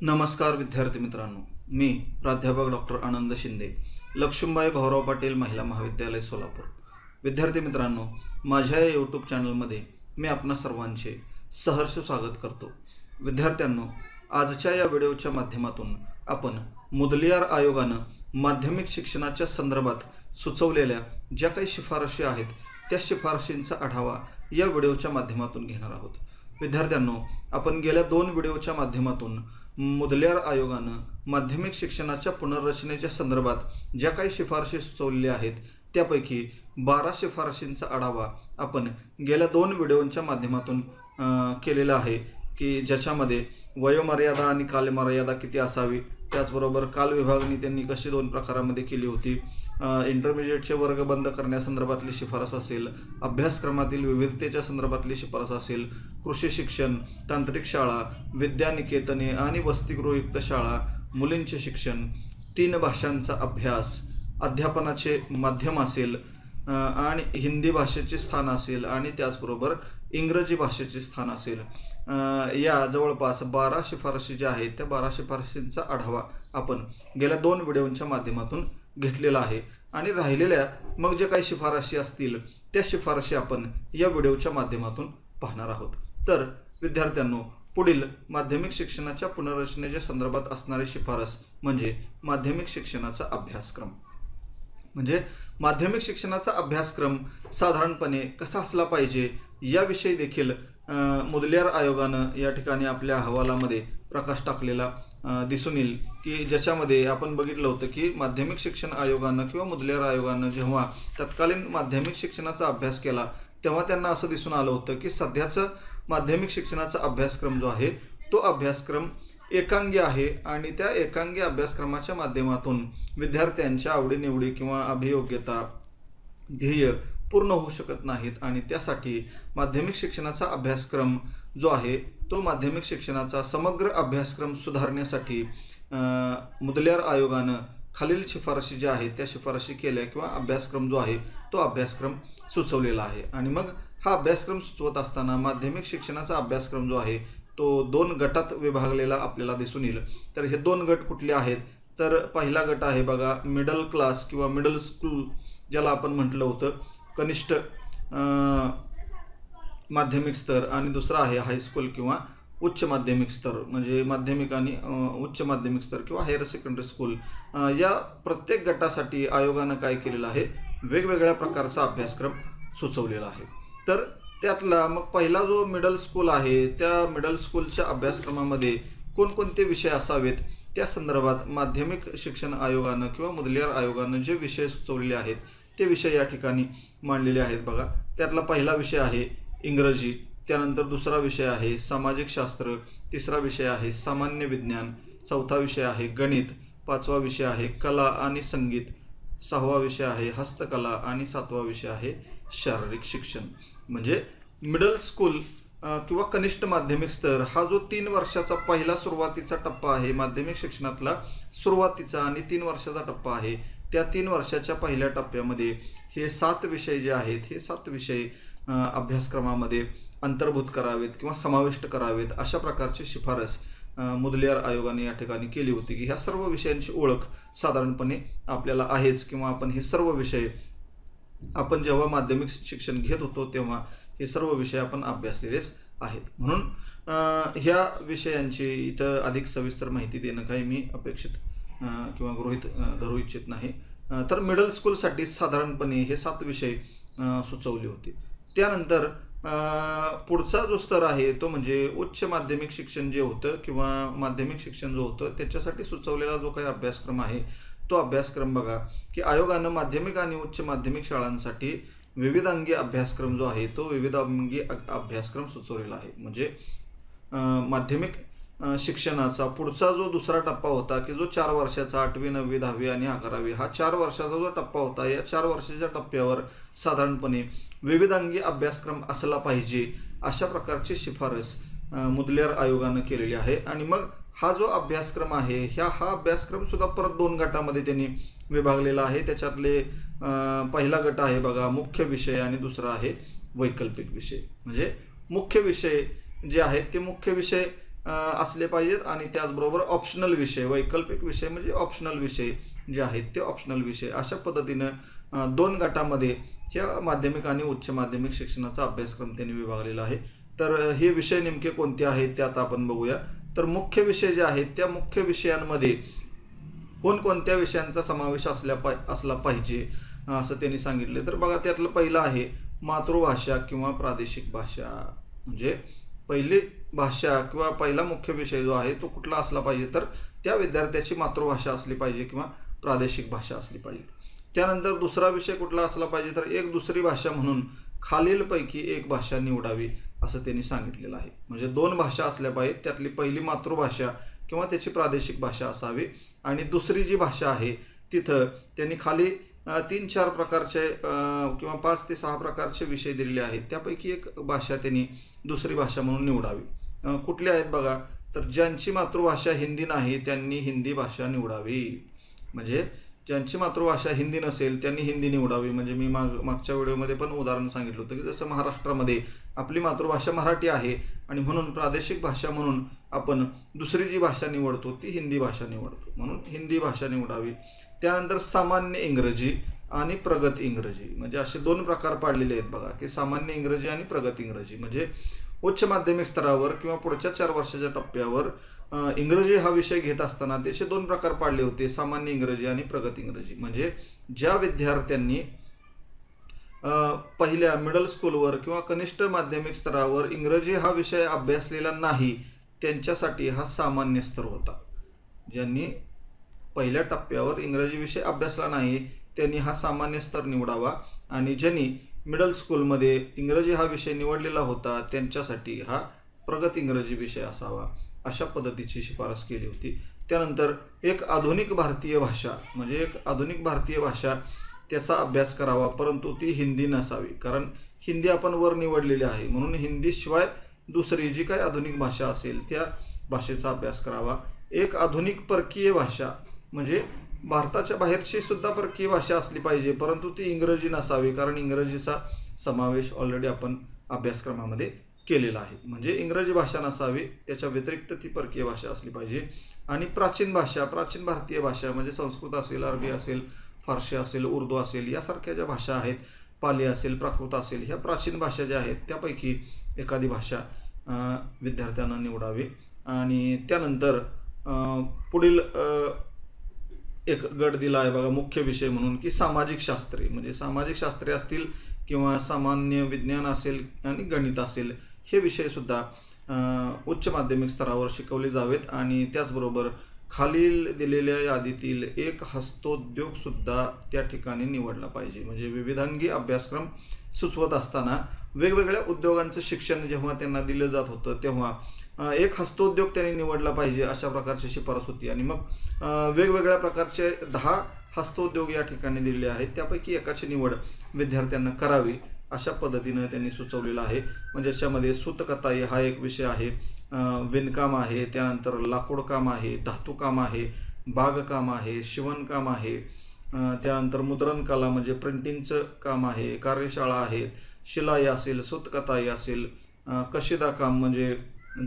नमस्कार विद्यार्थी मित्रांनो, मी प्राध्यापक डॉक्टर आनंद शिंदे, लक्ष्मीबाई भाऊराव पाटील महिला महाविद्यालय सोलापूर। विद्यार्थी मित्रांनो, माझ्या या यूट्यूब चॅनलमध्ये मी आपणा सर्वांचे सहर्ष स्वागत करतो। विद्यार्थ्यांनो, आजच्या या व्हिडिओच्या माध्यमातून आपण मुदलियार आयोगानं माध्यमिक शिक्षणाच्या संदर्भात सुचवलेल्या ज्या काही शिफारशी आहेत त्या शिफारशींचा आढावा या व्हिडिओच्या माध्यमातून घेणार आहोत। विद्यार्थ्यांनो, आपण गेल्या 2 व्हिडिओच्या माध्यमातून मुदलियार आयोगानं माध्यमिक शिक्षणाच्या पुनर्रचनेच्या संदर्भात ज्या काही शिफारशी सुचवलेल्या आहेत त्यापैकी 12 शिफारशींचा आढावा आपण गेल्या 2 व्हिडिओच्या माध्यमातून केलेला आहे की ज्याच्यामध्ये वयोमर्यादा आणि कालमर्यादा किती असावी, त्याचबरोबर काल विभागणी त्यांनी कशी 2 प्रकारामध्ये केली होती, इंटरमिजिएटचे वर्ग बंद करण्यासंदर्भातली शिफारस असेल, अभ्यासक्रमातील विविधतेच्या संदर्भातली शिफारस असेल, कृषी शिक्षण, तांत्रिक शाळा, विद्यानिकेतने आणि वसतिगृहयुक्त शाळा, मुलींचे शिक्षण, 3 भाषांचा अभ्यास, अध्यापनाचे माध्यम असेल आणि हिंदी भाषेचे स्थान असेल आणि त्याचबरोबर इंग्रजी भाषेचे स्थान असेल, या जवळपास 12 शिफारशी ज्या आहेत त्या 12 शिफारशींचा आढावा आपण गेल्या 2 व्हिडिओच्या माध्यमातून घेतलेला आहे आणि राहिलेल्या मग जे काही शिफारशी असतील त्या शिफारशी आपण या व्हिडिओच्या माध्यमातून पाहणार आहोत। तर विद्यार्थ्यांनो, पुढील माध्यमिक शिक्षणाच्या पुनर्रचनेच्या संदर्भात असणारी शिफारस म्हणजे माध्यमिक शिक्षणाचा अभ्यासक्रम। म्हणजे माध्यमिक शिक्षणाचा अभ्यासक्रम साधारणपणे कसा असला पाहिजे याविषयी देखील मुदलियार आयोगानं या ठिकाणी आपल्या अहवालामध्ये प्रकाश टाकलेला दिसून येईल की ज्याच्यामध्ये आपण बघितलं होतं की माध्यमिक शिक्षण आयोगानं किंवा मुदलियार आयोगानं जेव्हा तत्कालीन माध्यमिक शिक्षणाचा अभ्यास केला तेव्हा त्यांना असं दिसून आलं होतं की सध्याचं माध्यमिक शिक्षणाचा अभ्यासक्रम जो आहे तो अभ्यासक्रम एकांगी आहे आणि त्या एकांगी अभ्यासक्रमाच्या माध्यमातून विद्यार्थ्यांच्या आवडीनिवडी किंवा अभियोग्यता ध्येय पूर्ण होऊ शकत नाहीत आणि त्यासाठी माध्यमिक शिक्षणाचा अभ्यासक्रम जो आहे तो माध्यमिक शिक्षणाचा समग्र अभ्यासक्रम सुधारण्यासाठी मुदलियार आयोगानं खालील शिफारशी ज्या आहेत त्या शिफारशी केल्या किंवा अभ्यासक्रम जो आहे तो अभ्यासक्रम सुचवलेला आहे। आणि मग हा अभ्यासक्रम सुचवत असताना माध्यमिक शिक्षणाचा अभ्यासक्रम जो आहे तो 2 गटात विभागलेला आपल्याला दिसून येईल। तर हे 2 गट कुठले आहेत, तर पहिला गट आहे बघा मिडल क्लास किंवा मिडल स्कूल ज्याला आपण म्हटलं होतं, कनिष्ठ माध्यमिक स्तर, आणि दुसरा आहे हायस्कूल किंवा उच्च माध्यमिक स्तर म्हणजे माध्यमिक आणि उच्च माध्यमिक स्तर किंवा हायर सेकंडरी स्कूल। या प्रत्येक गटासाठी आयोगानं काय केलेलं आहे, वेगवेगळ्या प्रकारचा अभ्यासक्रम सुचवलेला आहे। तर त्यातला मग पहिला जो मिडल स्कूल आहे त्या मिडल स्कूलच्या अभ्यासक्रमामध्ये कोणकोणते विषय असावेत त्या संदर्भात माध्यमिक शिक्षण आयोगानं किंवा मुदलियार आयोगानं जे विषय सुचवलेले आहेत ते विषय या ठिकाणी मांडलेले आहेत बघा। त्यातला पहिला विषय आहे इंग्रजी, त्यानंतर दुसरा विषय आहे सामाजिक शास्त्र, तिसरा विषय आहे सामान्य विज्ञान, चौथा विषय आहे गणित, 5वा विषय आहे कला आणि संगीत, 6वा विषय आहे हस्तकला आणि 7वा विषय आहे शारीरिक शिक्षण। म्हणजे मिडल स्कूल किंवा कनिष्ठ माध्यमिक स्तर हा जो 3 वर्षाचा पहिला सुरुवातीचा टप्पा आहे माध्यमिक शिक्षणातला सुरुवातीचा आणि 3 वर्षाचा टप्पा आहे, त्या 3 वर्षाच्या पहिल्या टप्प्यामध्ये हे 7 विषय जे आहेत हे 7 विषय अभ्यासक्रमामध्ये अंतर्भूत करावेत किंवा समाविष्ट करावेत अशा प्रकारची शिफारस मुदलियार आयोगाने या ठिकाणी केली होती की ह्या सर्व विषयांची ओळख साधारणपणे आपल्याला आहेच किंवा आपण हे सर्व विषय आपण जेव्हा माध्यमिक शिक्षण घेत होतो तेव्हा हे सर्व विषय आपण अभ्यासलेलेच आहेत। म्हणून ह्या विषयांची इथं अधिक सविस्तर माहिती देणं काही मी अपेक्षित किंवा गृहीत धरू इच्छित नाही। तर मिडल स्कूलसाठी साधारणपणे हे 7 विषय सुचवले होते। त्यानंतर पुढचा जो स्तर आहे तो म्हणजे उच्च माध्यमिक शिक्षण जे होतं किंवा माध्यमिक शिक्षण जो होतं त्याच्यासाठी सुचवलेला जो काही अभ्यासक्रम आहे तो अभ्यासक्रम बघा की आयोगानं माध्यमिक आणि उच्च माध्यमिक शाळांसाठी विविधांगी अभ्यासक्रम जो आहे तो विविधांगी अभ्यासक्रम सुचवलेला आहे। म्हणजे माध्यमिक शिक्षणाचा पुढचा जो दुसरा टप्पा होता की जो 4 वर्षाचा 8वी 9वी 10वी आणि 11वी हा 4 वर्षाचा जो टप्पा होता या 4 वर्षाच्या टप्प्यावर साधारणपणे विविधांगी अभ्यासक्रम असला पाहिजे अशा प्रकारची शिफारस मुदलियार आयोगानं केलेली आहे। आणि मग हा जो अभ्यासक्रम आहे हा अभ्यासक्रम सुद्धा परत 2 गटामध्ये त्यांनी विभागलेला आहे। त्याच्यातले पहिला गट आहे बघा मुख्य विषय आणि दुसरा आहे वैकल्पिक विषय। म्हणजे मुख्य विषय जे आहेत ते मुख्य विषय असले पाहिजेत आणि त्याचबरोबर ऑप्शनल विषय, वैकल्पिक विषय म्हणजे ऑप्शनल विषय जे आहेत ते ऑप्शनल विषय, अशा पद्धतीनं 2 गटामध्ये ह्या माध्यमिक आणि उच्च माध्यमिक शिक्षणाचा अभ्यासक्रम त्यांनी विभागलेला आहे. तर हे विषय नेमके कोणते आहेत ते आता आपण बघूया. तर मुख्य विषय जे आहेत त्या मुख्य विषयांमध्ये कोणकोणत्या विषयांचा समावेश असला पाहिजे असं त्यांनी सांगितले. तर बघा, त्यातलं पहिलं आहे मातृभाषा किंवा प्रादेशिक भाषा. म्हणजे पहिली भाषा किंवा पहिला मुख्य विषय जो आहे तो कुठला असला पाहिजे, तर त्या विद्यार्थ्याची मातृभाषा असली पाहिजे किंवा प्रादेशिक भाषा असली पाहिजे. त्यानंतर दुसरा विषय कुठला असला पाहिजे, तर एक दुसरी भाषा म्हणून खालीलपैकी एक भाषा निवडावी असं त्यांनी सांगितलेलं आहे. म्हणजे 2 भाषा असल्या पाहिजेत, त्यातली पहिली मातृभाषा किंवा त्याची प्रादेशिक भाषा असावी आणि दुसरी जी भाषा आहे तिथं त्यांनी खाली 3-4 प्रकारचे किंवा 5 ते 6 प्रकारचे विषय दिलेले आहेत. त्यापैकी एक भाषा त्यांनी दुसरी भाषा म्हणून निवडावी. कुठली आहेत बघा, तर ज्यांची मातृभाषा हिंदी नाही त्यांनी हिंदी भाषा निवडावी. म्हणजे ज्यांची मातृभाषा हिंदी नसेल त्यांनी हिंदी निवडावी. म्हणजे मी मागच्या व्हिडिओमध्ये पण उदाहरण सांगितलं होतं की जसं महाराष्ट्रामध्ये आपली मातृभाषा मराठी आहे आणि म्हणून प्रादेशिक भाषा म्हणून आपण दुसरी जी भाषा निवडतो ती हिंदी भाषा निवडतो, म्हणून हिंदी भाषा निवडावी. त्यानंतर सामान्य इंग्रजी आणि प्रगत इंग्रजी, म्हणजे असे 2 प्रकार पाडलेले आहेत बघा, की सामान्य इंग्रजी आणि प्रगत इंग्रजी. म्हणजे उच्च माध्यमिक स्तरावर किंवा पुढच्या 4 वर्षाच्या टप्प्यावर इंग्रजी हा विषय घेत असताना त्याचे 2 प्रकार पाडले होते, सामान्य इंग्रजी आणि प्रगत इंग्रजी. म्हणजे ज्या विद्यार्थ्यांनी पहिल्या मिडल स्कूलवर किंवा कनिष्ठ माध्यमिक स्तरावर इंग्रजी हा विषय अभ्यासलेला नाही त्यांच्यासाठी हा सामान्य स्तर होता. ज्यांनी पहिल्या टप्प्यावर इंग्रजी विषय अभ्यासला नाही त्यांनी हा सामान्य स्तर निवडावा आणि ज्यांनी मिडल स्कूलमध्ये इंग्रजी हा विषय निवडलेला होता त्यांच्यासाठी हा प्रगत इंग्रजी विषय असावा, अशा पद्धतीची शिफारस केली होती. त्यानंतर एक आधुनिक भारतीय भाषा, म्हणजे एक आधुनिक भारतीय भाषा त्याचा अभ्यास करावा, परंतु ती हिंदी नसावी. कारण हिंदी आपण वर निवडलेली आहे, म्हणून हिंदीशिवाय दुसरी जी काही आधुनिक भाषा असेल त्या भाषेचा अभ्यास करावा. एक आधुनिक परकीय भाषा, म्हणजे भारताच्या बाहेरची सुद्धा परकीय भाषा असली पाहिजे, परंतु ती इंग्रजी नसावी. कारण इंग्रजीचा समावेश ऑलरेडी आपण अभ्यासक्रमामध्ये केलेला आहे. म्हणजे इंग्रजी भाषा नसावी, त्याच्या व्यतिरिक्त ती परकीय भाषा असली पाहिजे. आणि प्राचीन भाषा, प्राचीन भारतीय भाषा म्हणजे संस्कृत असेल, अरबी असेल, फारसी असेल, उर्दू असेल, यासारख्या ज्या भाषा आहेत, पाली असेल, प्राकृत असेल, ह्या प्राचीन भाषा ज्या आहेत त्यापैकी एखादी भाषा विद्यार्थ्यांना निवडावी. आणि त्यानंतर पुढील एक गट दिला आहे बघा मुख्य विषय म्हणून, की सामाजिक शास्त्रे. म्हणजे सामाजिक शास्त्रे असतील किंवा सामान्य विज्ञान असेल आणि गणित असेल, हे विषयसुद्धा उच्च माध्यमिक स्तरावर शिकवले जावेत. आणि त्याचबरोबर खालील दिलेल्या यादीतील एक हस्तोद्योगसुद्धा त्या ठिकाणी निवडला पाहिजे. म्हणजे विविधांगी अभ्यासक्रम सुचवत असताना वेगवेगळ्या उद्योगांचं शिक्षण जेव्हा त्यांना दिलं जात होतं तेव्हा एक हस्तोद्योग त्यांनी निवडला पाहिजे, अशा प्रकारची शिफारस होती. आणि मग वेगवेगळ्या प्रकारचे 10 हस्तोद्योग या ठिकाणी दिलेले आहेत, त्यापैकी एकाची निवड विद्यार्थ्यांना करावी, अशा पद्धतीनं त्यांनी सुचवलेलं आहे. म्हणजे याच्यामध्ये सूतकताई हा एक विषय आहे, विणकाम आहे, त्यानंतर लाकूडकाम आहे, धातूकाम आहे, बागकाम आहे, शिवणकाम आहे, त्यानंतर मुद्रणकला म्हणजे प्रिंटिंगचं काम आहे, कार्यशाळा आहे, शिलाई असेल, सूतकताई असेल, कशिदा काम म्हणजे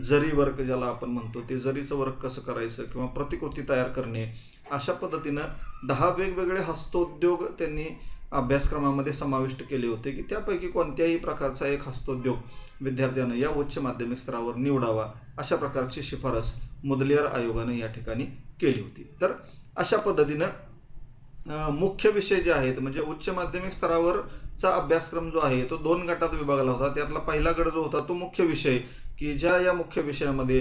जरी वर्क ज्याला आपण म्हणतो ते जरीचं वर्क कसं करायचं किंवा प्रतिकृती तयार करणे, अशा पद्धतीनं 10 वेगवेगळे हस्तोद्योग त्यांनी अभ्यासक्रमामध्ये समाविष्ट केले होते, की त्यापैकी कोणत्याही प्रकारचा एक हस्तोद्योग विद्यार्थ्यांना या उच्च माध्यमिक स्तरावर निवडावा, अशा प्रकारची शिफारस मुदलियार आयोगाने या ठिकाणी केली होती. तर अशा पद्धतीनं मुख्य विषय जे आहेत म्हणजे उच्च माध्यमिक स्तरावरचा अभ्यासक्रम जो आहे तो 2 गटात विभागला होता. त्यातला पहिला गट जो होता तो मुख्य विषय, की ज्या या मुख्य विषयामध्ये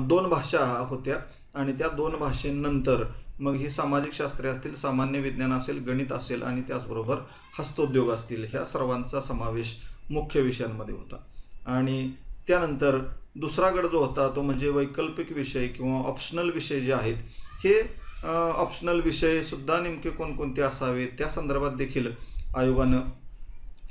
2 भाषा होत्या आणि त्या 2 भाषेनंतर मग ही सामाजिक शास्त्रे असतील, सामान्य विज्ञान असेल, गणित असेल आणि त्याचबरोबर हस्तोद्योग असतील, ह्या सर्वांचा समावेश मुख्य विषयांमध्ये होता. आणि त्यानंतर दुसरा गट जो होता तो म्हणजे वैकल्पिक विषय किंवा ऑप्शनल विषय जे आहेत, हे ऑप्शनल विषय सुद्धा नेमके कोणकोणते असावेत त्या संदर्भात देखील आयोगानं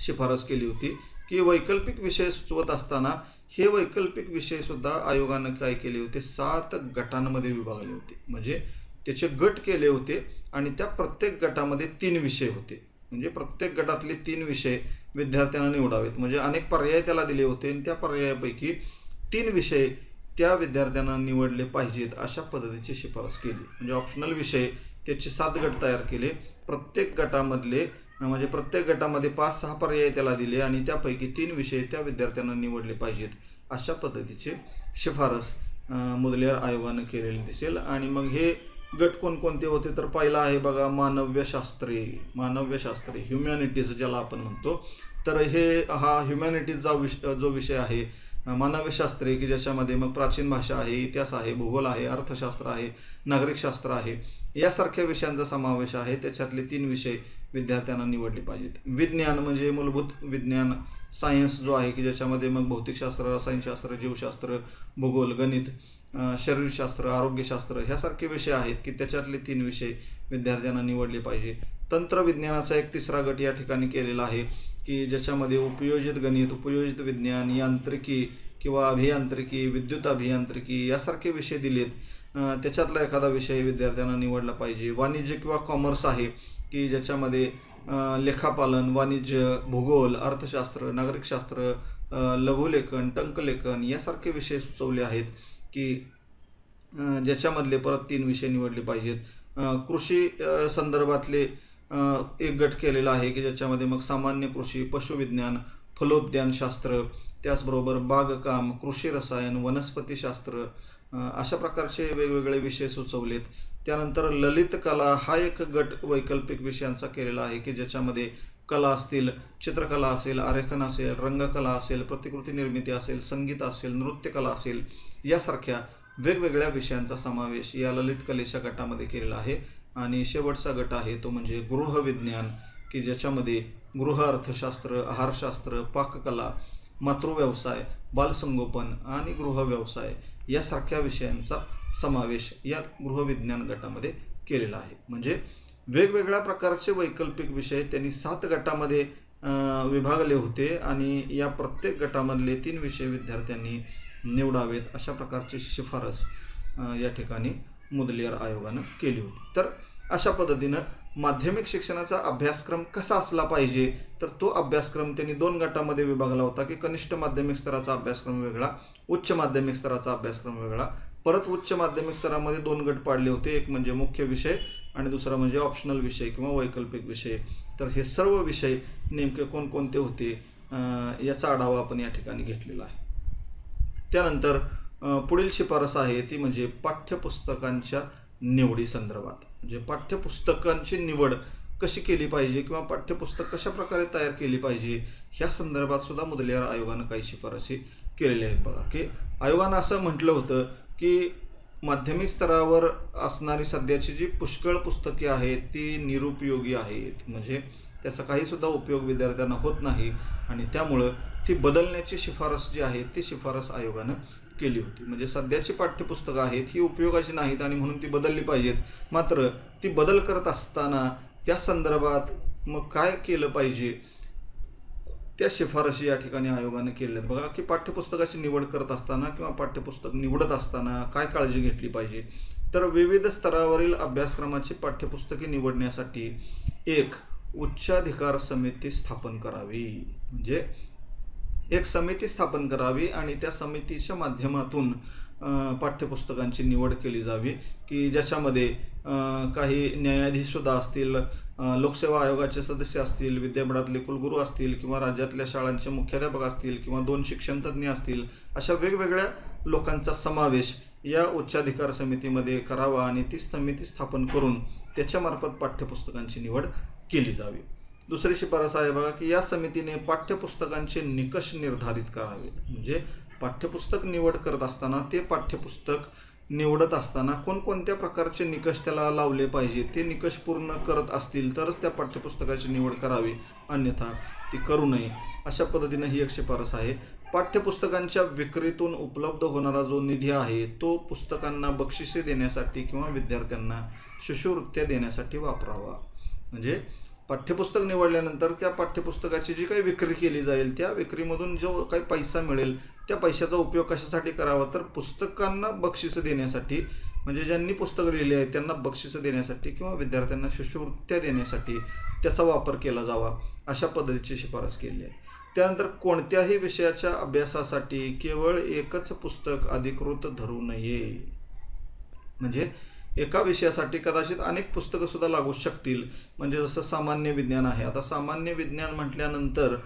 शिफारस केली होती, की वैकल्पिक विषय सुचवत असताना हे वैकल्पिक विषय सुद्धा आयोगानं काय केले होते, 7 गटांमध्ये विभागले होते. म्हणजे त्याचे गट केले होते आणि त्या प्रत्येक गटामध्ये 3 विषय होते. म्हणजे प्रत्येक गटातले 3 विषय विद्यार्थ्यांना निवडावेत. म्हणजे अनेक पर्याय त्याला दिले होते आणि त्या पर्यायापैकी 3 विषय त्या विद्यार्थ्यांना निवडले पाहिजेत अशा पद्धतीची शिफारस केली. म्हणजे ऑप्शनल विषय त्याचे 7 गट तयार केले. प्रत्येक गटामध्ये 5-6 पर्याय त्याला दिले आणि त्यापैकी 3 विषय त्या विद्यार्थ्यांना निवडले पाहिजेत अशा पद्धतीचे शिफारस मुदलियार आयोगानं केलेली दिसेल. आणि मग हे गट कोणकोणते होते तर पहिला आहे बघा मानव्यशास्त्रे ह्युमॅनिटीज ज्याला आपण म्हणतो. तर हा ह्युमॅनिटीजचा जो विषय आहे मानवशास्त्रे की ज्याच्यामध्ये मग प्राचीन भाषा आहे, इतिहास आहे, भूगोल आहे, अर्थशास्त्र आहे, नागरिकशास्त्र आहे यासारख्या विषयांचा समावेश आहे. त्याच्यातले 3 विषय विद्यार्थ्यांना निवडले पाहिजेत. विज्ञान म्हणजे मूलभूत विज्ञान सायन्स जो आहे की ज्याच्यामध्ये मग भौतिकशास्त्र, रसायनशास्त्र, जीवशास्त्र, भूगोल, गणित, शरीरशास्त्र, आरोग्यशास्त्र ह्यासारखे विषय आहेत की त्याच्यातले 3 विषय विद्यार्थ्यांना निवडले पाहिजे. तंत्रविज्ञानाचा एक 3रा गट या ठिकाणी केलेला आहे की ज्याच्यामध्ये उपयोजित गणित, उपयोजित विज्ञान, यांत्रिकी किंवा अभियांत्रिकी, विद्युत अभियांत्रिकी यासारखे विषय दिलेत. त्याच्यातला एखादा विषय विद्यार्थ्यांना निवडला पाहिजे. वाणिज्य किंवा कॉमर्स आहे की ज्याच्यामध्ये लेखापालन, वाणिज्य, भूगोल, अर्थशास्त्र, नागरिकशास्त्र, लघुलेखन, टंकलेखन यासारखे विषय सुचवले आहेत की ज्याच्यामधले परत 3 विषय निवडले पाहिजेत. कृषी संदर्भातले एक गट केलेला आहे की ज्याच्यामध्ये मग सामान्य कृषी, पशुविज्ञान, फलोद्यानशास्त्र, त्याचबरोबर बागकाम, कृषी रसायन, वनस्पतीशास्त्र अशा प्रकारचे वेगवेगळे विषय सुचवलेत. त्यानंतर ललित कला हा एक गट वैकल्पिक विषयांचा केलेला आहे की ज्याच्यामध्ये कला असतील, चित्रकला असेल, आरेखन असेल, रंगकला असेल, प्रतिकृती निर्मिती असेल, संगीत असेल, नृत्यकला असेल यासारख्या वेगवेगळ्या विषयांचा समावेश या ललित कलेच्या गटामध्ये केलेला आहे. आणि शेवटचा गट आहे तो म्हणजे गृहविज्ञान की ज्याच्यामध्ये गृह अर्थशास्त्र, आहारशास्त्र, पाककला, मातृव्यवसाय, बालसंगोपन आणि गृहव्यवसाय यासारख्या विषयांचा समावेश या गृहविज्ञान गटामध्ये केलेला आहे. म्हणजे वेगवेगळ्या प्रकारचे वैकल्पिक विषय त्यांनी 7 गटामध्ये विभागले होते आणि या प्रत्येक गटामधले 3 विषय विद्यार्थ्यांनी निवडावेत अशा प्रकारची शिफारस या ठिकाणी मुदलियार आयोगानं केली होती. तर अशा पद्धतीनं माध्यमिक शिक्षणाचा अभ्यासक्रम कसा असला पाहिजे तर तो अभ्यासक्रम त्यांनी 2 गटामध्ये विभागला होता की कनिष्ठ माध्यमिक स्तराचा अभ्यासक्रम वेगळा, उच्च माध्यमिक स्तराचा अभ्यासक्रम वेगळा. परत उच्च माध्यमिक स्तरामध्ये 2 गट पाडले होते, एक म्हणजे मुख्य विषय आणि दुसरा म्हणजे ऑप्शनल विषय किंवा वैकल्पिक विषय. तर हे सर्व विषय नेमके कोणकोणते होते याचा आढावा आपण या ठिकाणी घेतलेला आहे. त्यानंतर पुढील शिफारस आहे ती म्हणजे पाठ्यपुस्तकांच्या निवडी संदर्भात. म्हणजे पाठ्यपुस्तकांची निवड कशी केली पाहिजे किंवा पाठ्यपुस्तक कशा प्रकारे तयार केली पाहिजे ह्या संदर्भात सुद्धा मुदलियार आयोगानं काही शिफारसी केलेल्या आहेत. बघा की आयोगानं असं म्हटलं होतं की माध्यमिक स्तरावर असणारी सध्याची जी पुष्कळ पुस्तके आहेत ती निरुपयोगी आहेत. म्हणजे त्याचा काहीसुद्धा उपयोग विद्यार्थ्यांना होत नाही आणि त्यामुळं ती बदलण्याची शिफारस जी आहे ती शिफारस आयोगानं केली होती. म्हणजे सध्याची पाठ्यपुस्तकं आहेत ही उपयोगाची नाहीत आणि म्हणून ती बदलली पाहिजेत. मात्र ती बदल करत असताना त्या संदर्भात मग काय केलं पाहिजे त्या शिफारशी या ठिकाणी आयोगाने केलेल्या आहेत. बघा की पाठ्यपुस्तकाची निवड करत असताना किंवा पाठ्यपुस्तक निवडत असताना काय काळजी घेतली पाहिजे तर विविध स्तरावरील अभ्यासक्रमाची पाठ्यपुस्तके निवडण्यासाठी एक उच्चाधिकार समिती स्थापन करावी. म्हणजे एक समिती स्थापन करावी आणि त्या समितीच्या माध्यमातून पाठ्यपुस्तकांची निवड केली जावी की ज्याच्यामध्ये काही न्यायाधीशसुद्धा असतील, लोकसेवा आयोगाचे सदस्य असतील, विद्यापीठातले कुलगुरू असतील किंवा राज्यातल्या शाळांचे मुख्याध्यापक असतील किंवा 2 शिक्षणतज्ज्ञ असतील, अशा वेगवेगळ्या लोकांचा समावेश या उच्चाधिकार समितीमध्ये करावा आणि ती समिती स्थापन करून त्याच्यामार्फत पाठ्यपुस्तकांची निवड केली जावी. दुसरी शिफारस आहे बघा की या समितीने पाठ्यपुस्तकांचे निकष निर्धारित करावेत. म्हणजे पाठ्यपुस्तक निवड करत असताना ते पाठ्यपुस्तक निवडत असताना कोणकोणत्या प्रकारचे निकष त्याला लावले पाहिजे ते निकष पूर्ण करत असतील तरच त्या पाठ्यपुस्तकाची निवड करावी, अन्यथा ती करू नये. अशा पद्धतीने ही एक शिफारस आहे. पाठ्यपुस्तकांच्या विक्रीतून उपलब्ध होणारा जो निधी आहे तो पुस्तकांना बक्षिसे देण्यासाठी किंवा विद्यार्थ्यांना शिष्यवृत्त्या देण्यासाठी वापरावा. म्हणजे पाठ्यपुस्तक निवडल्यानंतर त्या पाठ्यपुस्तकाची जी काही विक्री केली जाईल त्या विक्रीमधून जो काही पैसा मिळेल त्या पैशाचा उपयोग कशासाठी करावा तर पुस्तकांना बक्षिसं देण्यासाठी, म्हणजे ज्यांनी पुस्तकं लिहिली आहेत त्यांना बक्षिसं देण्यासाठी किंवा विद्यार्थ्यांना शिष्यवृत्त्या देण्यासाठी त्याचा वापर केला जावा अशा पद्धतीची शिफारस केली आहे. त्यानंतर कोणत्याही विषयाच्या अभ्यासासाठी केवळ एकच पुस्तक अधिकृत धरू नये. म्हणजे एका विषयासाठी कदाचित अनेक पुस्तकं सुद्धा लागू शकतील. म्हणजे जसं सामान्य विज्ञान आहे, आता सामान्य विज्ञान म्हटल्यानंतर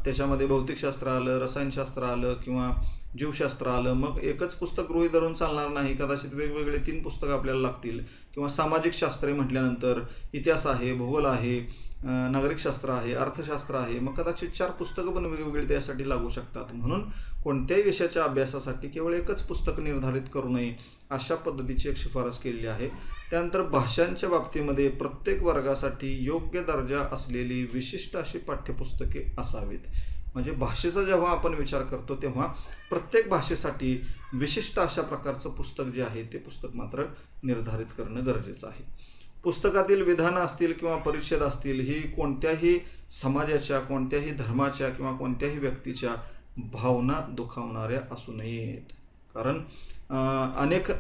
त्याच्यामध्ये भौतिकशास्त्र आलं, रसायनशास्त्र आलं किंवा जीवशास्त्र आलं. मग एकच पुस्तक गृहीत धरून चालणार नाही, कदाचित वेगवेगळे 3 पुस्तकं आपल्याला लागतील. किंवा सामाजिक शास्त्रे म्हटल्यानंतर इतिहास आहे, भूगोल आहे, नागरिकशास्त्र आहे, अर्थशास्त्र आहे. मग कदाचित 4 पुस्तकं पण वेगवेगळी त्यासाठी लागू शकतात. म्हणून कोणत्याही विषयाच्या अभ्यासासाठी केवळ एकच पुस्तक निर्धारित करू नये, अशा पद्धतीची एक शिफारस केलेली आहे. त्यानंतर भाषांच्या बाबतीमध्ये प्रत्येक वर्गासाठी योग्य दर्जा असलेली विशिष्ट अशी पाठ्यपुस्तके असावीत. म्हणजे भाषेचा जेव्हा आपण विचार करतो तेव्हा प्रत्येक भाषेसाठी विशिष्ट अशा प्रकारचं पुस्तक जे आहे ते पुस्तक मात्र निर्धारित करणं गरजेचं आहे. पुस्तकातील विधानं असतील किंवा परिच्छेद असतील ही कोणत्याही समाजाच्या, कोणत्याही धर्माच्या किंवा कोणत्याही व्यक्तीच्या भावना दुखावणाऱ्या असू नयेत. कारण अनेक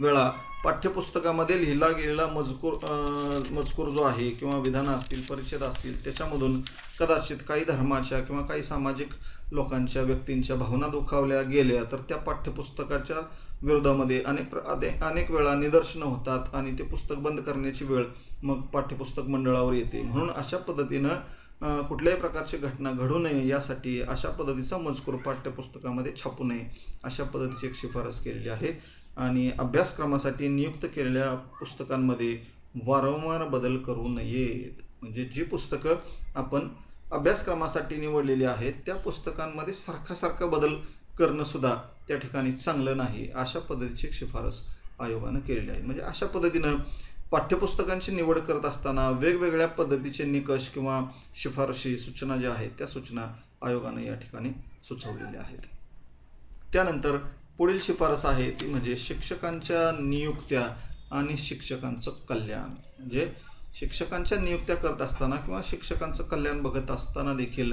वेळा पाठ्यपुस्तकामध्ये लिहिला गेलेला मजकूर जो आहे किंवा विधानं असतील, परिच्छेद असतील, त्याच्यामधून कदाचित काही धर्माच्या किंवा काही सामाजिक लोकांच्या, व्यक्तींच्या भावना दुखावल्या गेल्या तर त्या पाठ्यपुस्तकाच्या विरोधामध्ये अनेक वेळा निदर्शनं होतात आणि ते पुस्तक बंद करण्याची वेळ मग पाठ्यपुस्तक मंडळावर येते. म्हणून अशा पद्धतीनं कुठल्याही प्रकारची घटना घडू नये यासाठी अशा पद्धतीचा मजकूर पाठ्यपुस्तकामध्ये छापू नये, अशा पद्धतीची एक शिफारस केलेली आहे. आणि अभ्यासक्रमासाठी नियुक्त केलेल्या पुस्तकांमध्ये वारंवार बदल करू नयेत. म्हणजे जी पुस्तकं आपण अभ्यासक्रमासाठी निवडलेली आहेत त्या पुस्तकांमध्ये सारखा बदल करणं सुद्धा त्या ठिकाणी चांगलं नाही, अशा पद्धतीची एक शिफारस आयोगानं केलेली आहे. म्हणजे अशा पद्धतीनं पाठ्यपुस्तकांची निवड करत असताना वेगवेगळ्या पद्धतीचे निकष किंवा शिफारशी, सूचना ज्या आहेत त्या सूचना आयोगानं या ठिकाणी सुचवलेल्या आहेत. त्यानंतर पुढील शिफारस आहे ती म्हणजे शिक्षकांच्या नियुक्त्या आणि शिक्षकांचं कल्याण. म्हणजे शिक्षकांच्या नियुक्त्या करत असताना किंवा शिक्षकांचं कल्याण बघत असताना देखील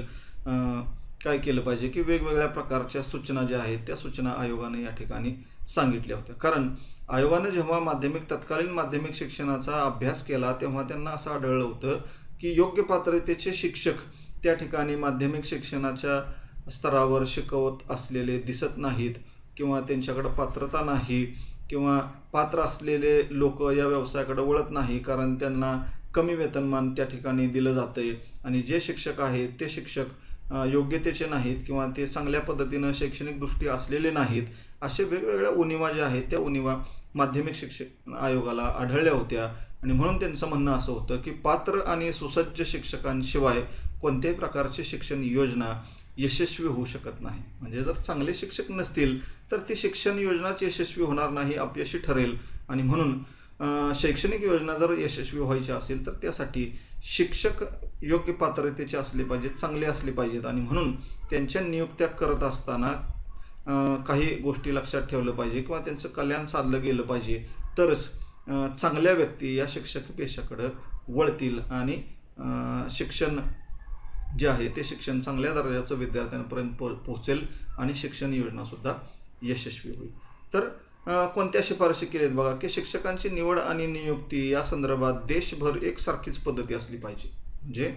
काय केलं पाहिजे की वेगवेगळ्या प्रकारच्या सूचना ज्या आहेत त्या सूचना आयोगाने या ठिकाणी सांगितल्या होत्या. कारण आयोगानं जेव्हा तत्कालीन माध्यमिक शिक्षणाचा अभ्यास केला तेव्हा त्यांना असं आढळलं होतं की योग्य पात्रतेचे शिक्षक त्या ठिकाणी माध्यमिक शिक्षणाच्या स्तरावर शिकवत असलेले दिसत नाहीत किंवा त्यांच्याकडं पात्रता नाही किंवा पात्र असलेले लोक या व्यवसायाकडे वळत नाही, कारण त्यांना कमी वेतनमान त्या ठिकाणी दिलं जातंय आणि जे शिक्षक आहेत ते शिक्षक योग्यतेचे नाहीत किंवा ते चांगल्या पद्धतीनं शैक्षणिकदृष्टी असलेले नाहीत. असे वेगवेगळ्या उणिवा ज्या आहेत त्या उणिवा माध्यमिक शिक्षण आयोगाला आढळल्या होत्या आणि म्हणून त्यांचं म्हणणं असं होतं की पात्र आणि सुसज्ज शिक्षकांशिवाय कोणत्याही प्रकारची शिक्षण योजना यशस्वी होऊ शकत नाही. म्हणजे जर चांगले शिक्षक नसतील तर ती शिक्षण योजनाच यशस्वी होणार नाही, अपयशी ठरेल. आणि म्हणून शैक्षणिक योजना जर यशस्वी व्हायची असेल तर त्यासाठी शिक्षक योग्य पात्रतेचे असले पाहिजेत, चांगले असले पाहिजेत. आणि म्हणून त्यांच्या नियुक्त्या करत असताना काही गोष्टी लक्षात ठेवलं पाहिजे किंवा त्यांचं कल्याण साधलं गेलं पाहिजे, तरच चांगल्या व्यक्ती या शिक्षक पेशाकडे वळतील आणि शिक्षण जे आहे ते शिक्षण चांगल्या दर्जाचं विद्यार्थ्यांपर्यंत पोहोचेल आणि शिक्षण योजनासुद्धा यशस्वी होईल. तर कोणत्या शिफारशी केल्यात बघा की शिक्षकांची निवड आणि नियुक्ती या संदर्भात देशभर एकसारखीच पद्धती असली पाहिजे. म्हणजे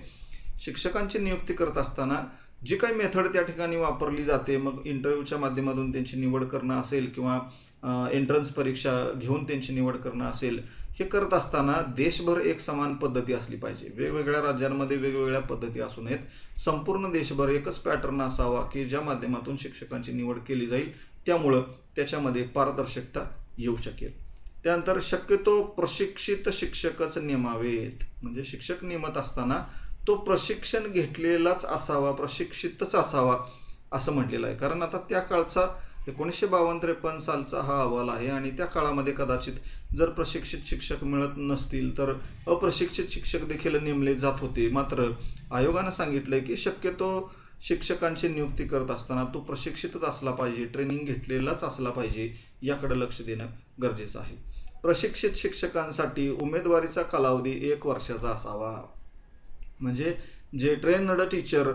शिक्षकांची नियुक्ती करत असताना जी काही मेथड त्या ठिकाणी वापरली जाते, मग इंटरव्ह्यूच्या माध्यमातून त्यांची निवड करणं असेल किंवा एंट्रन्स परीक्षा घेऊन त्यांची निवड करणं असेल, हे करत असताना देशभर एक समान पद्धती असली पाहिजे. वेगवेगळ्या राज्यांमध्ये वेगवेगळ्या पद्धती असू नयेत. संपूर्ण देशभर एकच पॅटर्न असावा की ज्या माध्यमातून शिक्षकांची निवड केली जाईल, त्यामुळं त्याच्यामध्ये पारदर्शकता येऊ शकेल. त्यानंतर शक्यतो प्रशिक्षित शिक्षकच नेमावेत. म्हणजे शिक्षक नेमत असताना तो प्रशिक्षण घेतलेलाच असावा, प्रशिक्षितच असावा असं म्हटलेलं आहे. कारण आता त्या काळचा 1952-53 सालचा हा अहवाल आहे आणि त्या काळामध्ये कदाचित जर प्रशिक्षित शिक्षक मिळत नसतील तर अप्रशिक्षित शिक्षक देखील नेमले जात होते. मात्र आयोगानं सांगितलंय की शक्यतो शिक्षकांची नियुक्ती करत असताना तो प्रशिक्षितच असला पाहिजे, ट्रेनिंग घेतलेलाच असला पाहिजे, याकडे लक्ष देणं गरजेचं आहे. प्रशिक्षित शिक्षकांसाठी उमेदवारीचा कालावधी 1 वर्षाचा असावा. म्हणजे जे ट्रेनड टीचर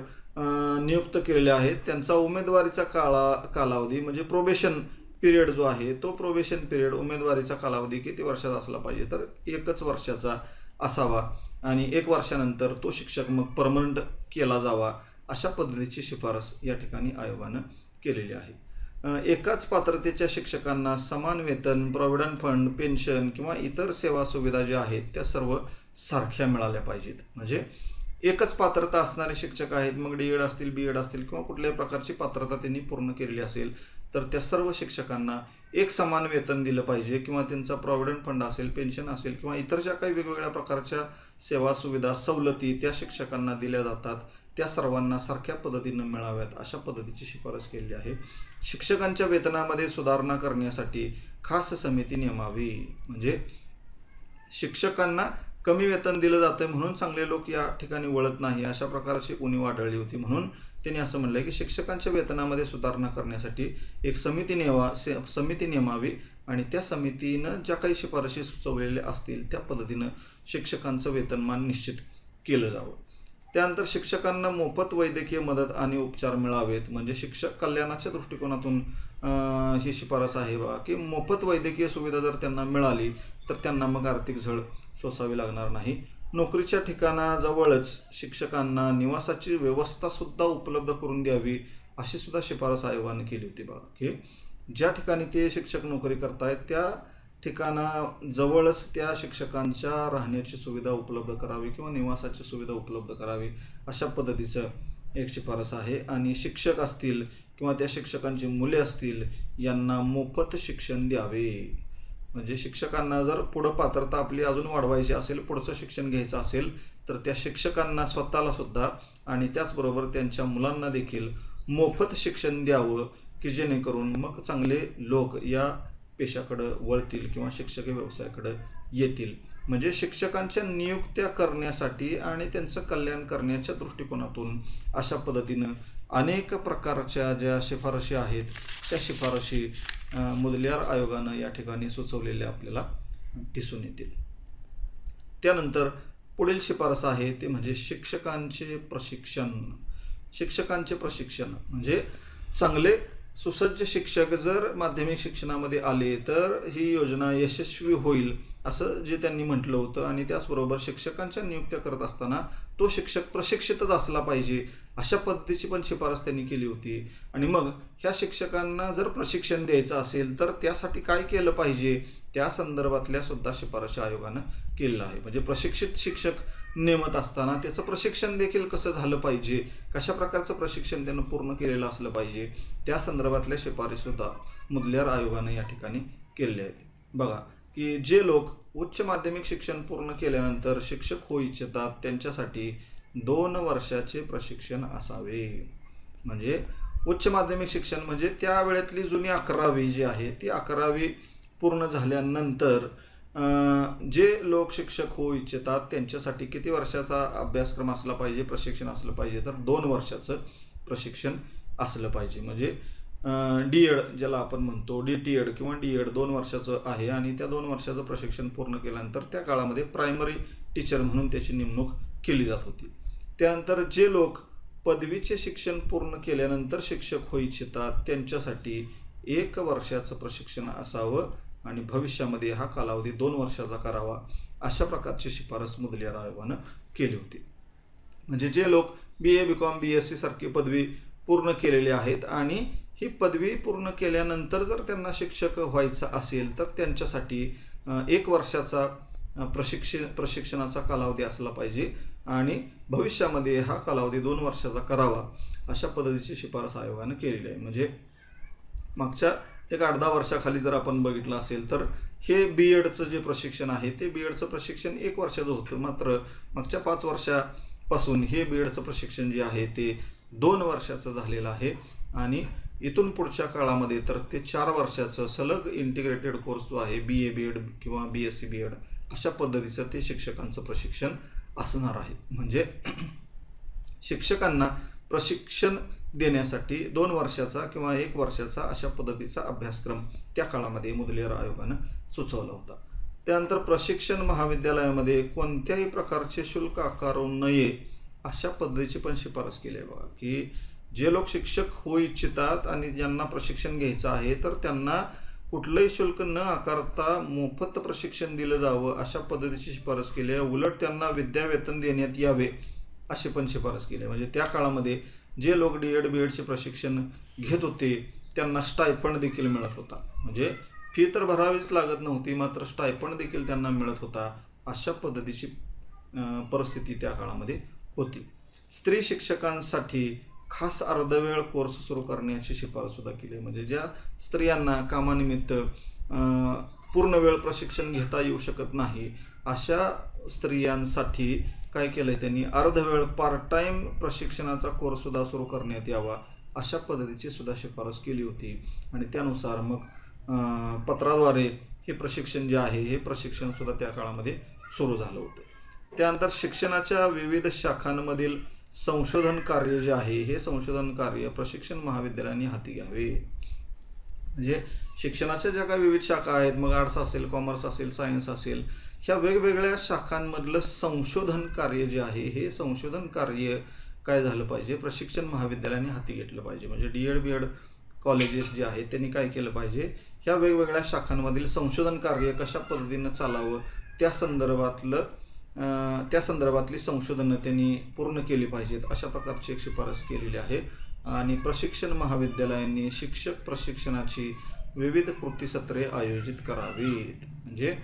नियुक्त केलेले आहेत त्यांचा उमेदवारीचा कालावधी म्हणजे प्रोबेशन पिरियड जो आहे तो प्रोबेशन पिरियड उमेदवारीचा कालावधी किती वर्षाचा असला पाहिजे, तर 1 वर्षाचा असावा. आणि 1 वर्षानंतर तो शिक्षक मग परमनंट केला जावा, अशा पद्धतीची शिफारस या ठिकाणी आयोगानं केलेली आहे. एकाच पात्रतेच्या शिक्षकांना समान वेतन, प्रॉव्हिडंट फंड, पेन्शन किंवा इतर सेवा सुविधा ज्या आहेत त्या सर्व सारख्या मिळाल्या पाहिजेत. म्हणजे एकच पात्रता असणारे शिक्षक आहेत, मग D.Ed असतील, B.Ed असतील किंवा कुठल्याही प्रकारची पात्रता त्यांनी पूर्ण केलेली असेल तर त्या सर्व शिक्षकांना एक समान वेतन दिलं पाहिजे किंवा त्यांचा प्रॉव्हिडंट फंड असेल, पेन्शन असेल किंवा इतर ज्या काही वेगवेगळ्या प्रकारच्या सेवा सुविधा सवलती त्या शिक्षकांना दिल्या जातात त्या सर्वांना सारख्या पद्धतीनं मिळाव्यात, अशा पद्धतीची शिफारस केलेली आहे. शिक्षकांच्या वेतनामध्ये सुधारणा करण्यासाठी खास समिती नेमावी. म्हणजे शिक्षकांना कमी वेतन दिलं जातं म्हणून चांगले लोक या ठिकाणी वळत नाही, अशा प्रकारची उणीव आढळली होती. म्हणून त्यांनी असं म्हणलं की शिक्षकांच्या वेतनामध्ये सुधारणा करण्यासाठी एक समिती नेमावी आणि त्या समितीनं ज्या काही शिफारशी सुचवलेल्या असतील त्या पद्धतीनं शिक्षकांचं वेतनमान निश्चित केलं जावं. त्यानंतर शिक्षकांना मोफत वैद्यकीय मदत आणि उपचार मिळावेत. म्हणजे शिक्षक कल्याणाच्या दृष्टिकोनातून ही शिफारस आहे बघा की मोफत वैद्यकीय सुविधा जर त्यांना मिळाली तर त्यांना मग आर्थिक झळ सोसावी लागणार नाही. नोकरीच्या ठिकाणाजवळच शिक्षकांना निवासाची व्यवस्थासुद्धा उपलब्ध करून द्यावी, अशी सुद्धा शिफारस आयोगाने केली होती बघा की ज्या ठिकाणी ते शिक्षक नोकरी करतायत त्या ठिकाणाजवळच त्या शिक्षकांच्या राहण्याची सुविधा उपलब्ध करावी किंवा निवासाची सुविधा उपलब्ध करावी, अशा पद्धतीचं एक शिफारस आहे. आणि शिक्षक असतील किंवा त्या शिक्षकांची मुले असतील यांना मोफत शिक्षण द्यावे. म्हणजे शिक्षकांना जर पुढं पात्रता आपली अजून वाढवायची असेल, पुढचं शिक्षण घ्यायचं असेल तर त्या शिक्षकांना स्वतःला सुद्धा आणि त्याचबरोबर त्यांच्या मुलांना देखील मोफत शिक्षण द्यावं की जेणेकरून मग चांगले लोक या पेशाकडं वळतील किंवा शिक्षक व्यवसायाकडं येतील. म्हणजे शिक्षकांच्या नियुक्त्या करण्यासाठी आणि त्यांचं कल्याण करण्याच्या दृष्टिकोनातून अशा पद्धतीनं अनेक प्रकारच्या ज्या शिफारशी आहेत त्या शिफारशी मुदलियार आयोगानं या ठिकाणी सुचवलेल्या आपल्याला दिसून येतील. त्यानंतर पुढील शिफारस आहे ते म्हणजे शिक्षकांचे प्रशिक्षण. शिक्षकांचे प्रशिक्षण म्हणजे चांगले सुसज्ज शिक्षक जर माध्यमिक शिक्षणामध्ये आले तर ही योजना यशस्वी होईल असं जे त्यांनी म्हटलं होतं. आणि त्याचबरोबर शिक्षकांच्या नियुक्त्या करत असताना तो शिक्षक प्रशिक्षितच असला पाहिजे, अशा पद्धतीची पण शिफारस त्यांनी केली होती. आणि मग ह्या शिक्षकांना जर प्रशिक्षण द्यायचं असेल तर त्यासाठी काय केलं पाहिजे त्या संदर्भातल्या सुद्धा शिफारशी आयोगानं केलेलं आहे. म्हणजे प्रशिक्षित शिक्षक नेमत असताना त्याचं प्रशिक्षण देखील कसं झालं पाहिजे, कशा प्रकारचं प्रशिक्षण त्यानं पूर्ण केलेलं असलं पाहिजे, त्या संदर्भातल्या शिफारशी सुद्धा मुदलियार आयोगानं या ठिकाणी केलेल्या आहेत. बघा की जे लोक उच्च माध्यमिक शिक्षण पूर्ण केल्यानंतर शिक्षक होऊ इच्छितात त्यांच्यासाठी 2 वर्षाचे प्रशिक्षण असावे. म्हणजे उच्च माध्यमिक शिक्षण म्हणजे त्या वेळेतली जुनी 11वी जी आहे ती 11वी पूर्ण झाल्यानंतर जे लोक शिक्षक होऊ इच्छितात त्यांच्यासाठी किती वर्षाचा अभ्यासक्रम असला पाहिजे, प्रशिक्षण असलं पाहिजे तर 2 वर्षाचं प्रशिक्षण असलं पाहिजे. म्हणजे D.Ed ज्याला आपण म्हणतो DTED किंवा D.Ed 2 वर्षाचं आहे आणि त्या 2 वर्षाचं प्रशिक्षण पूर्ण केल्यानंतर त्या काळामध्ये प्रायमरी टीचर म्हणून त्याची नेमणूक केली जात होती. त्यानंतर जे लोक पदवीचे शिक्षण पूर्ण केल्यानंतर शिक्षक होऊ इच्छितात त्यांच्यासाठी 1 वर्षाचं प्रशिक्षण असावं आणि भविष्यामध्ये हा कालावधी 2 वर्षाचा करावा, अशा प्रकारची शिफारस मुदलियार आयोगानं केली होती. म्हणजे जे लोक BA BCom BSc सारखी पदवी पूर्ण केलेली आहेत आणि ही पदवी पूर्ण केल्यानंतर जर त्यांना शिक्षक व्हायचं असेल तर त्यांच्यासाठी 1 वर्षाचा प्रशिक्षणाचा कालावधी असला पाहिजे आणि भविष्यामध्ये हा कालावधी 2 वर्षाचा करावा, अशा पद्धतीची शिफारस आयोगानं केलेली आहे. म्हणजे मागच्या 8-10 वर्षाखाली जर आपण बघितलं असेल तर हे B.Edचं जे प्रशिक्षण आहे ते B.Edचं प्रशिक्षण 1 वर्षाचं होतं. मात्र मागच्या 5 वर्षापासून हे B.Edचं प्रशिक्षण जे आहे ते 2 वर्षाचं झालेलं आहे आणि इथून पुढच्या काळामध्ये तर ते 4 वर्षाचं सलग इंटिग्रेटेड कोर्स जो आहे BA B.Ed किंवा BSc B.Ed अशा पद्धतीचं ते शिक्षकांचं प्रशिक्षण असणार आहे. म्हणजे शिक्षकांना प्रशिक्षण देण्यासाठी 2 वर्षाचा किंवा 1 वर्षाचा अशा पद्धतीचा अभ्यासक्रम त्या काळामध्ये मुदलियार आयोगानं सुचवला होता. त्यानंतर प्रशिक्षण महाविद्यालयामध्ये कोणत्याही प्रकारचे शुल्क आकारू नये अशा पद्धतीची पण शिफारस केली आहे बघा की जे लोक शिक्षक होऊ इच्छितात आणि ज्यांना प्रशिक्षण घ्यायचं आहे तर त्यांना कुठलंही शुल्क न आकारता मोफत प्रशिक्षण दिलं जावं अशा पद्धतीची शिफारस केली आहे. उलट त्यांना विद्यावेतन देण्यात यावे अशी पण शिफारस केली आहे. म्हणजे त्या काळामध्ये जे लोक D.Ed B.Edचे प्रशिक्षण घेत होते त्यांना स्टायफंड देखील मिळत होता. म्हणजे फी तर भरावीच लागत नव्हती, मात्र स्टायफंड देखील त्यांना मिळत होता. अशा पद्धतीची परिस्थिती त्या काळामध्ये होती. स्त्री शिक्षकांसाठी खास अर्धवेळ कोर्स सुरू करण्याची शिफारस सुद्धा केली. म्हणजे ज्या स्त्रियांना कामानिमित्त पूर्ण वेळ प्रशिक्षण घेता येऊ शकत नाही अशा स्त्रियांसाठी काय केलं आहे त्यांनी, अर्धवेळ पार्ट टाईम प्रशिक्षणाचा कोर्स सुद्धा सुरू करण्यात यावा अशा पद्धतीची सुद्धा शिफारस केली होती. आणि त्यानुसार मग पत्राद्वारे हे प्रशिक्षण जे आहे हे प्रशिक्षण सुद्धा त्या काळामध्ये सुरू झालं होतं. त्यानंतर शिक्षणाच्या विविध शाखांमधील संशोधन कार्य जे आहे हे संशोधन कार्य प्रशिक्षण महाविद्यालयांनी हाती घ्यावे. म्हणजे शिक्षणाच्या ज्या काही विविध शाखा आहेत, मग आर्ट्स असेल, कॉमर्स असेल, सायन्स असेल, ह्या वेगवेगळ्या शाखांमधलं संशोधन कार्य जे आहे हे संशोधन कार्य काय झालं पाहिजे, प्रशिक्षण महाविद्यालयांनी हाती घेतलं पाहिजे. म्हणजे D.Ed B.Ed कॉलेजेस जे आहेत त्यांनी काय केलं पाहिजे, ह्या वेगवेगळ्या शाखांमधील संशोधन कार्य कशा पद्धतीनं चालावं त्या संदर्भातली संशोधनं त्यांनी पूर्ण केली पाहिजेत अशा प्रकारची एक शिफारस केलेली आहे. आणि प्रशिक्षण महाविद्यालयांनी शिक्षक प्रशिक्षणाची विविध कृतीसत्रे आयोजित करावीत. म्हणजे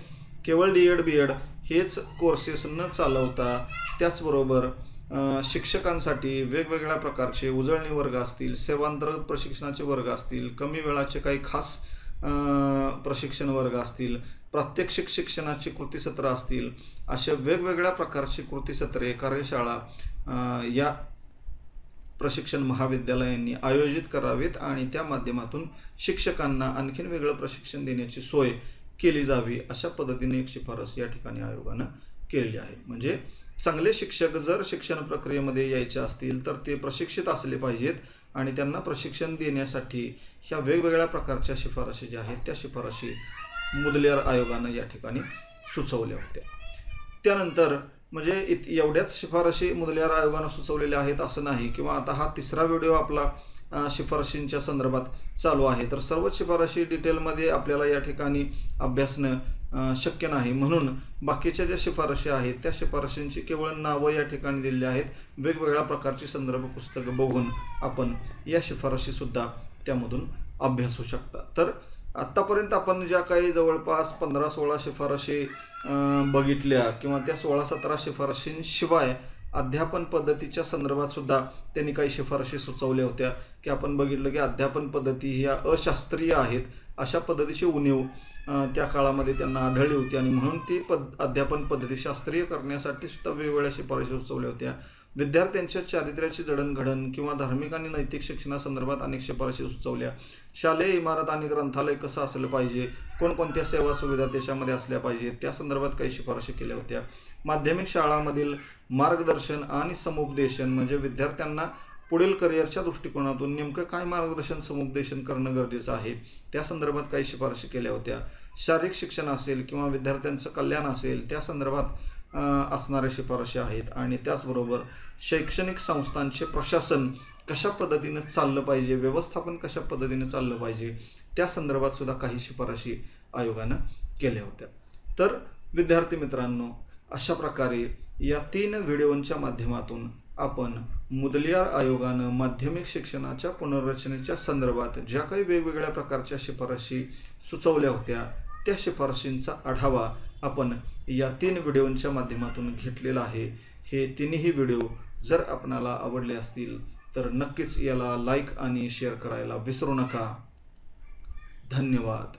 केवळ D.Ed B.Ed हेच कोर्सेस न चालवता त्याचबरोबर शिक्षकांसाठी वेगवेगळ्या प्रकारचे उजळणी वर्ग असतील, सेवांतर्गत प्रशिक्षणाचे वर्ग असतील, कमी वेळाचे काही खास प्रशिक्षण वर्ग असतील, प्रात्यक्षिक शिक्षणाची कृतीसत्र असतील, अशा वेगवेगळ्या प्रकारची कृतीसत्रे, कार्यशाळा या प्रशिक्षण महाविद्यालयांनी आयोजित करावेत आणि त्या माध्यमातून शिक्षकांना आणखीन वेगळं प्रशिक्षण देण्याची सोय केली जावी अशा पद्धतीने एक शिफारस या ठिकाणी आयोगानं केलेली आहे. म्हणजे चांगले शिक्षक जर शिक्षण प्रक्रियेमध्ये यायचे असतील तर ते प्रशिक्षित असले पाहिजेत आणि त्यांना प्रशिक्षण देण्यासाठी ह्या वेगवेगळ्या प्रकारच्या शिफारशी ज्या आहेत त्या शिफारशी मुदलियार आयोगानं या ठिकाणी सुचवल्या होत्या. त्यानंतर म्हणजे एवढ्याच शिफारशी मुदलियार आयोगानं सुचवलेल्या आहेत असं नाही, किंवा आता हा तिसरा व्हिडिओ आपला शिफारशींच्या संदर्भात चालू आहे, तर सर्वच शिफारशी डिटेलमध्ये आपल्याला या ठिकाणी अभ्यासणं शक्य नाही. म्हणून बाकीच्या ज्या शिफारशी आहेत त्या शिफारशींची केवळ नावं या ठिकाणी दिलेली आहेत. वेगवेगळ्या प्रकारची संदर्भ पुस्तकं बघून आपण या शिफारशीसुद्धा त्यामधून अभ्यासू शकता. तर आत्तापर्यंत आपण ज्या काही जवळपास 15-16 शिफारशी बघितल्या किंवा त्या 16-17 शिफारशींशिवाय अध्यापन पद्धतीच्या संदर्भात सुद्धा त्यांनी काही शिफारशी सुचवल्या होत्या की आपण बघितलं की अध्यापन पद्धती ह्या अशास्त्रीय आहेत अशा पद्धतीची उणीव त्या काळामध्ये त्यांना आढळली होती आणि म्हणून ती अध्यापन पद्धती शास्त्रीय करण्यासाठी सुद्धा वेगवेगळ्या शिफारशी सुचवल्या होत्या. विद्यार्थ्यांच्या चारित्र्याची जडणघडण किंवा धार्मिक आणि नैतिक शिक्षणासंदर्भात अनेक शिफारशी सुचवल्या. शालेय इमारत आणि ग्रंथालय कसं असलं पाहिजे, कोणकोणत्या सेवा सुविधा देशामध्ये असल्या पाहिजेत त्या संदर्भात काही शिफारशी केल्या होत्या. माध्यमिक शाळांमधील मार्गदर्शन आणि समुपदेशन म्हणजे विद्यार्थ्यांना पुढील करिअरच्या दृष्टिकोनातून नेमकं काय मार्गदर्शन समुपदेशन करणं गरजेचं आहे त्या संदर्भात काही शिफारशी केल्या होत्या. शारीरिक शिक्षण असेल किंवा विद्यार्थ्यांचं कल्याण असेल त्या संदर्भात असणाऱ्या शिफारशी आहेत. आणि त्याचबरोबर शैक्षणिक संस्थांचे प्रशासन कशा पद्धतीने चाललं पाहिजे, व्यवस्थापन कशा पद्धतीने चाललं पाहिजे त्या संदर्भात सुद्धा काही शिफारशी आयोगानं केल्या होत्या. तर विद्यार्थी मित्रांनो, अशा प्रकारे या 3 व्हिडिओंच्या माध्यमातून आपण मुदलियार आयोगानं माध्यमिक शिक्षणाच्या पुनर्रचनेच्या संदर्भात ज्या काही वेगवेगळ्या प्रकारच्या शिफारशी सुचवल्या होत्या त्या शिफारशींचा आढावा आपण या 3 व्हिडिओंच्या माध्यमातून घेतलेला आहे. हे तिन्ही व्हिडिओ जर आपणाला आवडले असतील तर नक्कीच याला लाईक आणि शेअर करायला विसरू नका. धन्यवाद.